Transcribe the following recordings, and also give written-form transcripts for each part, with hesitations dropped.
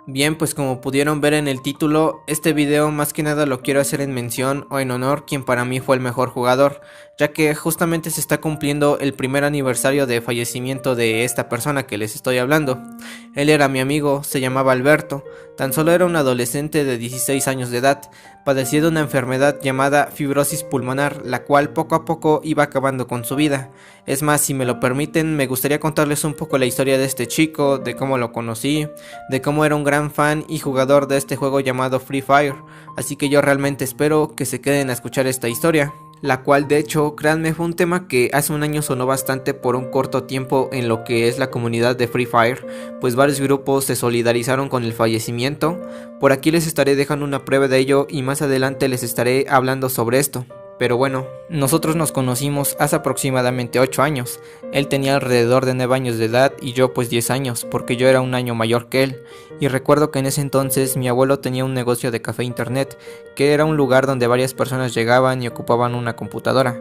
Bien, pues como pudieron ver en el título, este video más que nada lo quiero hacer en mención o en honor quien para mí fue el mejor jugador, ya que justamente se está cumpliendo el primer aniversario de fallecimiento de esta persona que les estoy hablando. Él era mi amigo, se llamaba Alberto, tan solo era un adolescente de 16 años de edad, padecía de una enfermedad llamada fibrosis pulmonar, la cual poco a poco iba acabando con su vida. Es más, si me lo permiten, me gustaría contarles un poco la historia de este chico, de cómo lo conocí, de cómo era un gran fan y jugador de este juego llamado Free Fire, así que yo realmente espero que se queden a escuchar esta historia, la cual de hecho, créanme, fue un tema que hace un año sonó bastante por un corto tiempo en lo que es la comunidad de Free Fire, pues varios grupos se solidarizaron con el fallecimiento. Por aquí les estaré dejando una prueba de ello y más adelante les estaré hablando sobre esto. Pero bueno, nosotros nos conocimos hace aproximadamente 8 años. Él tenía alrededor de 9 años de edad y yo pues 10 años, porque yo era un año mayor que él. Y recuerdo que en ese entonces mi abuelo tenía un negocio de café internet, que era un lugar donde varias personas llegaban y ocupaban una computadora.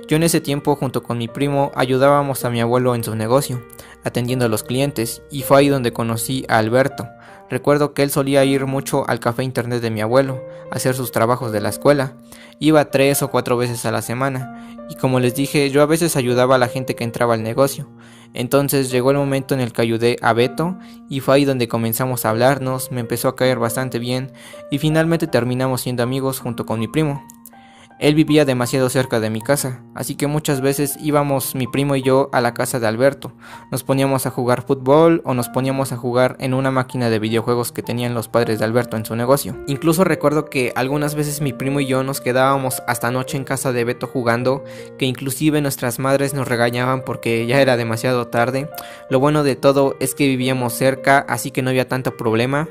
Yo en ese tiempo junto con mi primo ayudábamos a mi abuelo en su negocio, atendiendo a los clientes, y fue ahí donde conocí a Alberto. Recuerdo que él solía ir mucho al café internet de mi abuelo, a hacer sus trabajos de la escuela. Iba 3 o 4 veces a la semana, y como les dije, yo a veces ayudaba a la gente que entraba al negocio. Entonces llegó el momento en el que ayudé a Beto, y fue ahí donde comenzamos a hablarnos, me empezó a caer bastante bien, y finalmente terminamos siendo amigos junto con mi primo. Él vivía demasiado cerca de mi casa, así que muchas veces íbamos mi primo y yo a la casa de Alberto. Nos poníamos a jugar fútbol o nos poníamos a jugar en una máquina de videojuegos que tenían los padres de Alberto en su negocio. Incluso recuerdo que algunas veces mi primo y yo nos quedábamos hasta noche en casa de Beto jugando, que inclusive nuestras madres nos regañaban porque ya era demasiado tarde. Lo bueno de todo es que vivíamos cerca, así que no había tanto problema.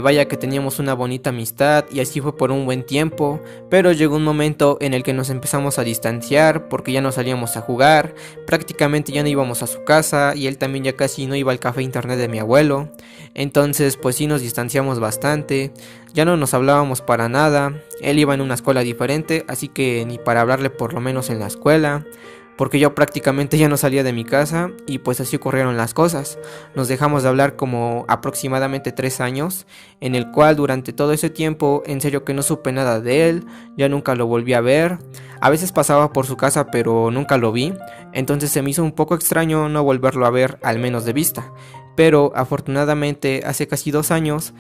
Vaya que teníamos una bonita amistad y así fue por un buen tiempo, pero llegó un momento en el que nos empezamos a distanciar porque ya no salíamos a jugar, prácticamente ya no íbamos a su casa y él también ya casi no iba al café internet de mi abuelo. Entonces pues sí nos distanciamos bastante, ya no nos hablábamos para nada. Él iba en una escuela diferente, así que ni para hablarle por lo menos en la escuela, porque yo prácticamente ya no salía de mi casa y pues así ocurrieron las cosas. Nos dejamos de hablar como aproximadamente 3 años, en el cual durante todo ese tiempo en serio que no supe nada de él, ya nunca lo volví a ver. A veces pasaba por su casa pero nunca lo vi, entonces se me hizo un poco extraño no volverlo a ver al menos de vista. Pero afortunadamente hace casi 2 años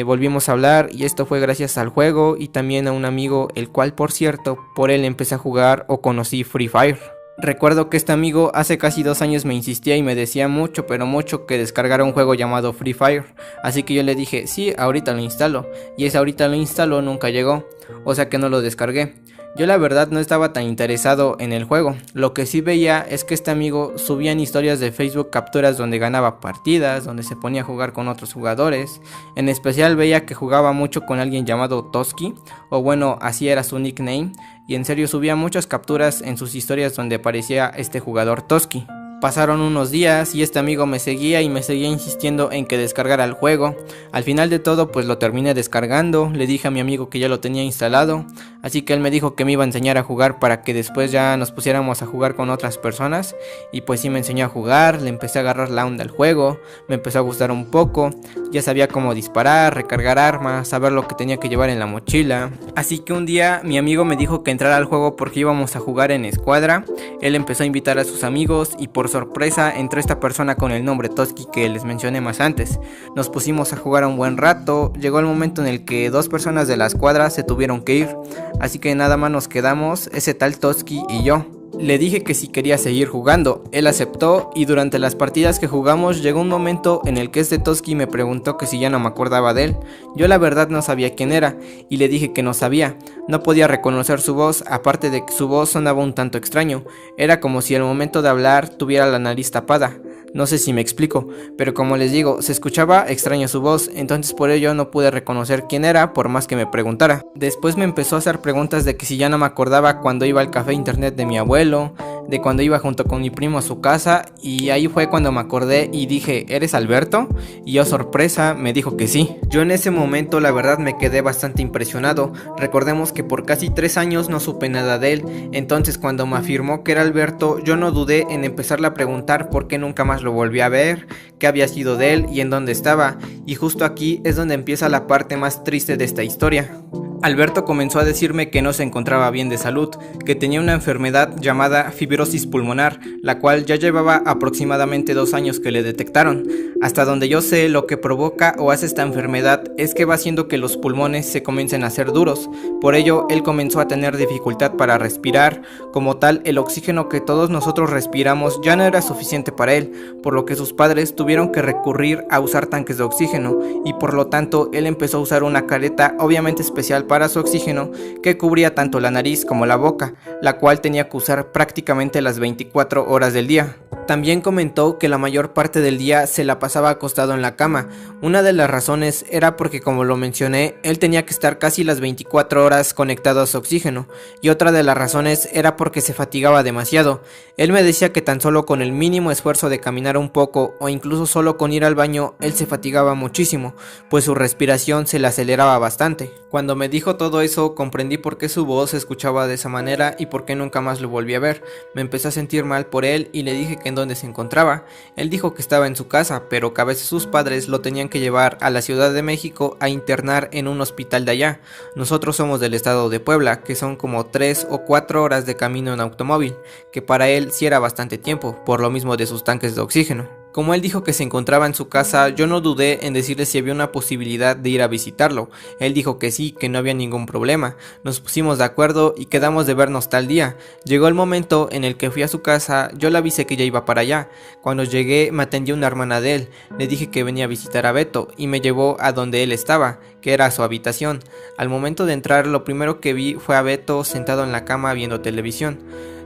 volvimos a hablar y esto fue gracias al juego y también a un amigo, el cual por cierto por él empecé a jugar o conocí Free Fire. Recuerdo que este amigo hace casi 2 años me insistía y me decía mucho pero mucho que descargara un juego llamado Free Fire, así que yo le dije sí, ahorita lo instalo, y ese ahorita lo instaló nunca llegó, o sea que no lo descargué. Yo la verdad no estaba tan interesado en el juego, lo que sí veía es que este amigo subía en historias de Facebook capturas donde ganaba partidas, donde se ponía a jugar con otros jugadores. En especial veía que jugaba mucho con alguien llamado Toski, o bueno, así era su nickname, y en serio subía muchas capturas en sus historias donde aparecía este jugador Toski. Pasaron unos días y este amigo me seguía y me seguía insistiendo en que descargara el juego. Al final de todo pues lo terminé descargando, le dije a mi amigo que ya lo tenía instalado, así que él me dijo que me iba a enseñar a jugar para que después ya nos pusiéramos a jugar con otras personas, y pues sí me enseñó a jugar, le empecé a agarrar la onda al juego, me empezó a gustar un poco, ya sabía cómo disparar, recargar armas, saber lo que tenía que llevar en la mochila. Así que un día mi amigo me dijo que entrara al juego porque íbamos a jugar en escuadra. Él empezó a invitar a sus amigos y por sorpresa entró esta persona con el nombre Toski que les mencioné más antes. Nos pusimos a jugar un buen rato, llegó el momento en el que 2 personas de la escuadra se tuvieron que ir, así que nada más nos quedamos ese tal Toski y yo. Le dije que si quería seguir jugando, él aceptó y durante las partidas que jugamos llegó un momento en el que este Toski me preguntó que si ya no me acordaba de él. Yo la verdad no sabía quién era y le dije que no sabía, no podía reconocer su voz, aparte de que su voz sonaba un tanto extraño, era como si al momento de hablar tuviera la nariz tapada. No sé si me explico, pero como les digo, se escuchaba extraño su voz, entonces por ello no pude reconocer quién era por más que me preguntara. Después me empezó a hacer preguntas de que si ya no me acordaba cuando iba al café internet de mi abuelo, de cuando iba junto con mi primo a su casa, y ahí fue cuando me acordé y dije, ¿eres Alberto? Y yo, sorpresa, me dijo que sí. Yo en ese momento la verdad me quedé bastante impresionado. Recordemos que por casi 3 años no supe nada de él, entonces cuando me afirmó que era Alberto, yo no dudé en empezarle a preguntar por qué nunca más lo volví a ver, qué había sido de él y en dónde estaba, y justo aquí es donde empieza la parte más triste de esta historia. Alberto comenzó a decirme que no se encontraba bien de salud, que tenía una enfermedad llamada fibrosis pulmonar, la cual ya llevaba aproximadamente 2 años que le detectaron. Hasta donde yo sé, lo que provoca o hace esta enfermedad es que va haciendo que los pulmones se comiencen a hacer duros. Por ello, él comenzó a tener dificultad para respirar. Como tal, el oxígeno que todos nosotros respiramos ya no era suficiente para él, por lo que sus padres tuvieron que recurrir a usar tanques de oxígeno, y por lo tanto él empezó a usar una careta obviamente especial para su oxígeno que cubría tanto la nariz como la boca, la cual tenía que usar prácticamente las 24 horas del día. También comentó que la mayor parte del día se la pasaba acostado en la cama. Una de las razones era porque, como lo mencioné, él tenía que estar casi las 24 horas conectado a su oxígeno, y otra de las razones era porque se fatigaba demasiado. Él me decía que tan solo con el mínimo esfuerzo de caminar un poco o incluso solo con ir al baño, él se fatigaba muchísimo, pues su respiración se le aceleraba bastante. Cuando me dijo todo eso, comprendí por qué su voz se escuchaba de esa manera y por qué nunca más lo volví a ver. Me empecé a sentir mal por él y le dije que en dónde se encontraba. Él dijo que estaba en su casa, pero que a veces sus padres lo tenían que llevar a la Ciudad de México a internar en un hospital de allá. Nosotros somos del estado de Puebla, que son como 3 o 4 horas de camino en automóvil, que para él sí era bastante tiempo, por lo mismo de sus tanques de oxígeno. Como él dijo que se encontraba en su casa, yo no dudé en decirle si había una posibilidad de ir a visitarlo. Él dijo que sí, que no había ningún problema. Nos pusimos de acuerdo y quedamos de vernos tal día. Llegó el momento en el que fui a su casa, yo le avisé que ya iba para allá. Cuando llegué me atendió una hermana de él, le dije que venía a visitar a Beto y me llevó a donde él estaba, que era su habitación. Al momento de entrar, lo primero que vi fue a Beto sentado en la cama viendo televisión.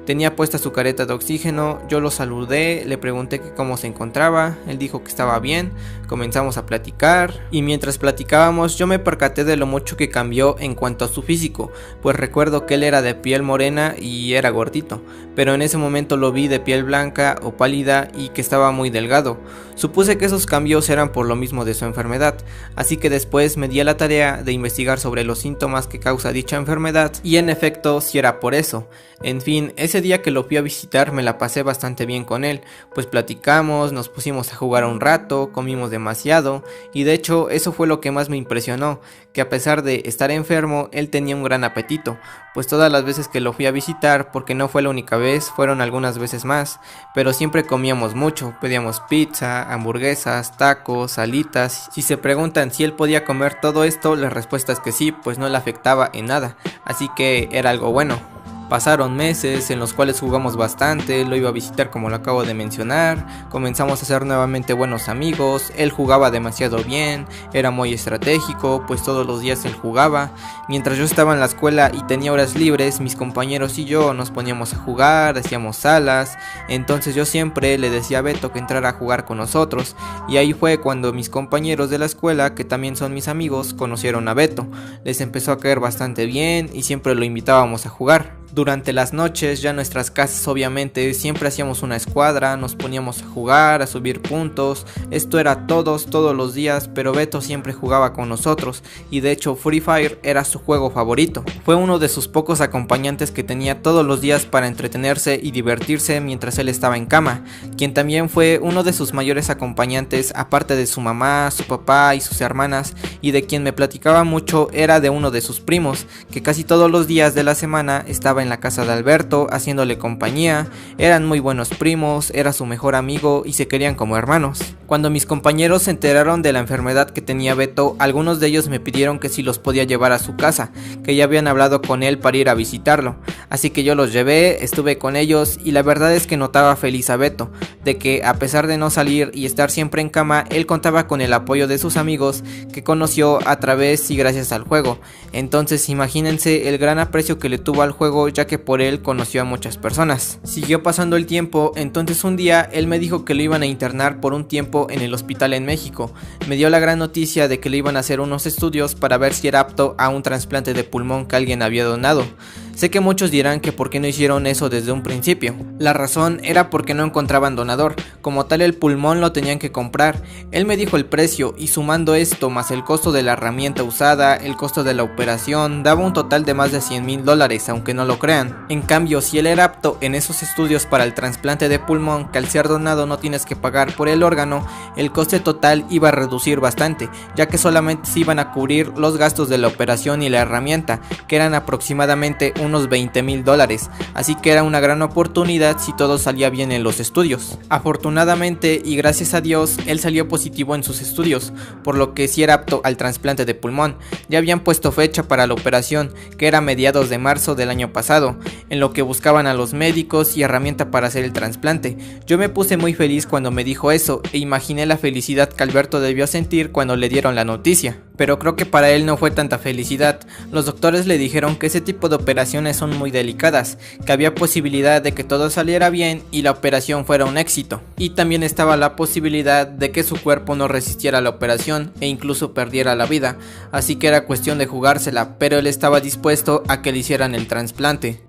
Tenía puesta su careta de oxígeno, yo lo saludé, le pregunté que cómo se encontraba, él dijo que estaba bien, comenzamos a platicar, y mientras platicábamos yo me percaté de lo mucho que cambió en cuanto a su físico, pues recuerdo que él era de piel morena y era gordito, pero en ese momento lo vi de piel blanca o pálida y que estaba muy delgado. Supuse que esos cambios eran por lo mismo de su enfermedad, así que después me di a la tarea de investigar sobre los síntomas que causa dicha enfermedad, y en efecto sí era por eso. En fin, ese día que lo fui a visitar me la pasé bastante bien con él, pues platicamos, nos pusimos a jugar un rato, comimos demasiado, y de hecho eso fue lo que más me impresionó, que a pesar de estar enfermo, él tenía un gran apetito, pues todas las veces que lo fui a visitar, porque no fue la única vez, fueron algunas veces más, pero siempre comíamos mucho, pedíamos pizza, hamburguesas, tacos, alitas. Si se preguntan si él podía comer todo esto, la respuesta es que sí, pues no le afectaba en nada, así que era algo bueno. Pasaron meses en los cuales jugamos bastante, lo iba a visitar como lo acabo de mencionar, comenzamos a ser nuevamente buenos amigos, él jugaba demasiado bien, era muy estratégico, pues todos los días él jugaba. Mientras yo estaba en la escuela y tenía horas libres, mis compañeros y yo nos poníamos a jugar, hacíamos salas, entonces yo siempre le decía a Beto que entrara a jugar con nosotros, y ahí fue cuando mis compañeros de la escuela, que también son mis amigos, conocieron a Beto, les empezó a caer bastante bien y siempre lo invitábamos a jugar. Durante las noches, ya en nuestras casas obviamente, siempre hacíamos una escuadra, nos poníamos a jugar, a subir puntos, esto era todos los días, pero Beto siempre jugaba con nosotros, y de hecho Free Fire era su juego favorito. Fue uno de sus pocos acompañantes que tenía todos los días para entretenerse y divertirse mientras él estaba en cama, quien también fue uno de sus mayores acompañantes, aparte de su mamá, su papá y sus hermanas, y de quien me platicaba mucho era de uno de sus primos, que casi todos los días de la semana estaba en la casa de Alberto haciéndole compañía. Eran muy buenos primos, era su mejor amigo y se querían como hermanos. Cuando mis compañeros se enteraron de la enfermedad que tenía Beto, algunos de ellos me pidieron que si los podía llevar a su casa, que ya habían hablado con él para ir a visitarlo, así que yo los llevé, estuve con ellos y la verdad es que notaba feliz a Beto, de que a pesar de no salir y estar siempre en cama, él contaba con el apoyo de sus amigos que conoció a través y gracias al juego. Entonces imagínense el gran aprecio que le tuvo al juego, ya que por él conoció a muchas personas. Siguió pasando el tiempo, entonces un día él me dijo que lo iban a internar por un tiempo en el hospital en México. Me dio la gran noticia de que le iban a hacer unos estudios para ver si era apto a un trasplante de pulmón que alguien había donado. Sé que muchos dirán que por qué no hicieron eso desde un principio. La razón era porque no encontraban donador, como tal el pulmón lo tenían que comprar. Él me dijo el precio y sumando esto más el costo de la herramienta usada, el costo de la operación, daba un total de más de $100,000, aunque no lo crean. En cambio, si él era apto en esos estudios para el trasplante de pulmón, que al ser donado no tienes que pagar por el órgano, el coste total iba a reducir bastante, ya que solamente se iban a cubrir los gastos de la operación y la herramienta, que eran aproximadamente unos $20,000, así que era una gran oportunidad si todo salía bien en los estudios. Afortunadamente y gracias a Dios, él salió positivo en sus estudios, por lo que sí era apto al trasplante de pulmón. Ya habían puesto fecha para la operación, que era a mediados de marzo del año pasado, en lo que buscaban a los médicos y herramienta para hacer el trasplante. Yo me puse muy feliz cuando me dijo eso e imaginé la felicidad que Alberto debió sentir cuando le dieron la noticia. Pero creo que para él no fue tanta felicidad. Los doctores le dijeron que ese tipo de operaciones son muy delicadas, que había posibilidad de que todo saliera bien y la operación fuera un éxito. Y también estaba la posibilidad de que su cuerpo no resistiera a la operación e incluso perdiera la vida, así que era cuestión de jugársela, pero él estaba dispuesto a que le hicieran el trasplante.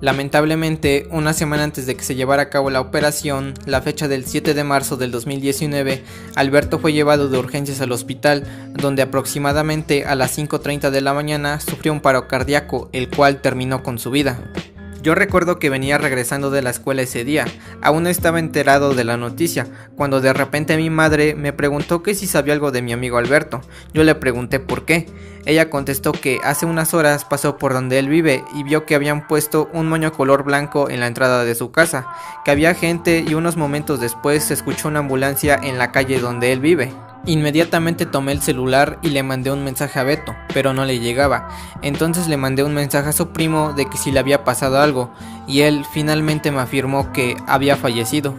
Lamentablemente, una semana antes de que se llevara a cabo la operación, la fecha del 7 de marzo del 2019, Alberto fue llevado de urgencias al hospital, donde aproximadamente a las 5:30 de la mañana sufrió un paro cardíaco, el cual terminó con su vida. Yo recuerdo que venía regresando de la escuela ese día, aún no estaba enterado de la noticia, cuando de repente mi madre me preguntó que si sabía algo de mi amigo Alberto. Yo le pregunté por qué. Ella contestó que hace unas horas pasó por donde él vive y vio que habían puesto un moño color blanco en la entrada de su casa, que había gente y unos momentos después se escuchó una ambulancia en la calle donde él vive. Inmediatamente tomé el celular y le mandé un mensaje a Beto, pero no le llegaba. Entonces le mandé un mensaje a su primo de que si le había pasado algo, y él finalmente me afirmó que había fallecido.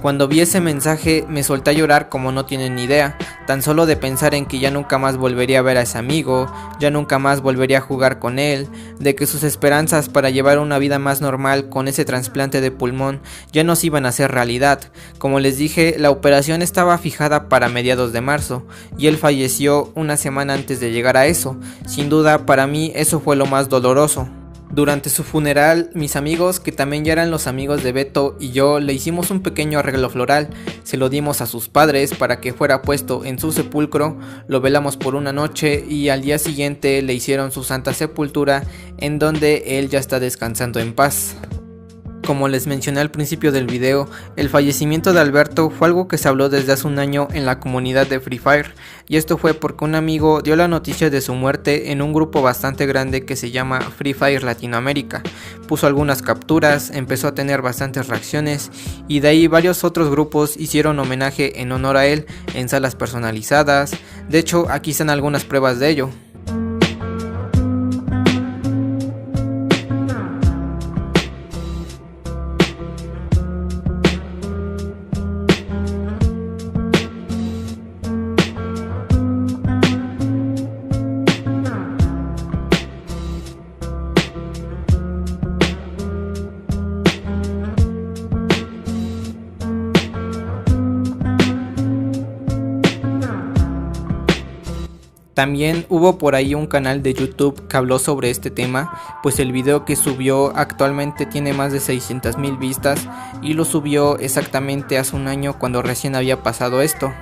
Cuando vi ese mensaje me solté a llorar como no tienen ni idea, tan solo de pensar en que ya nunca más volvería a ver a ese amigo, ya nunca más volvería a jugar con él, de que sus esperanzas para llevar una vida más normal con ese trasplante de pulmón ya no se iban a hacer realidad. Como les dije, la operación estaba fijada para mediados de marzo y él falleció una semana antes de llegar a eso. Sin duda, para mí eso fue lo más doloroso. Durante su funeral, mis amigos, que también ya eran los amigos de Beto, y yo le hicimos un pequeño arreglo floral, se lo dimos a sus padres para que fuera puesto en su sepulcro, lo velamos por una noche y al día siguiente le hicieron su santa sepultura, en donde él ya está descansando en paz. Como les mencioné al principio del video, el fallecimiento de Alberto fue algo que se habló desde hace un año en la comunidad de Free Fire, y esto fue porque un amigo dio la noticia de su muerte en un grupo bastante grande que se llama Free Fire Latinoamérica. Puso algunas capturas, empezó a tener bastantes reacciones y de ahí varios otros grupos hicieron homenaje en honor a él en salas personalizadas. De hecho, aquí están algunas pruebas de ello. También hubo por ahí un canal de YouTube que habló sobre este tema, pues el video que subió actualmente tiene más de 600,000 vistas y lo subió exactamente hace un año cuando recién había pasado esto.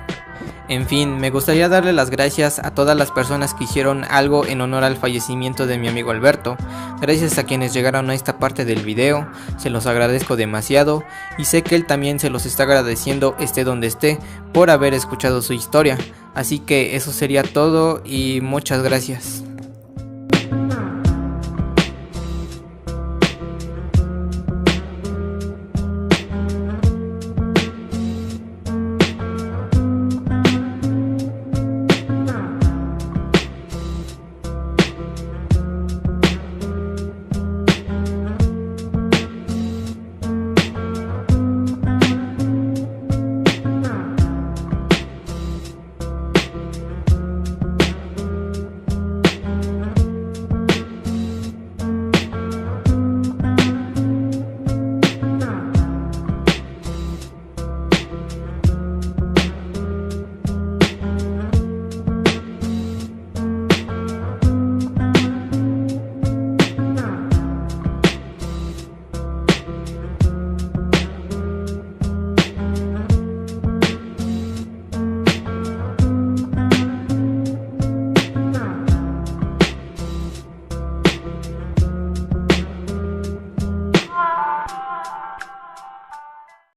En fin, me gustaría darle las gracias a todas las personas que hicieron algo en honor al fallecimiento de mi amigo Alberto. Gracias a quienes llegaron a esta parte del video, se los agradezco demasiado y sé que él también se los está agradeciendo esté donde esté por haber escuchado su historia. Así que eso sería todo y muchas gracias.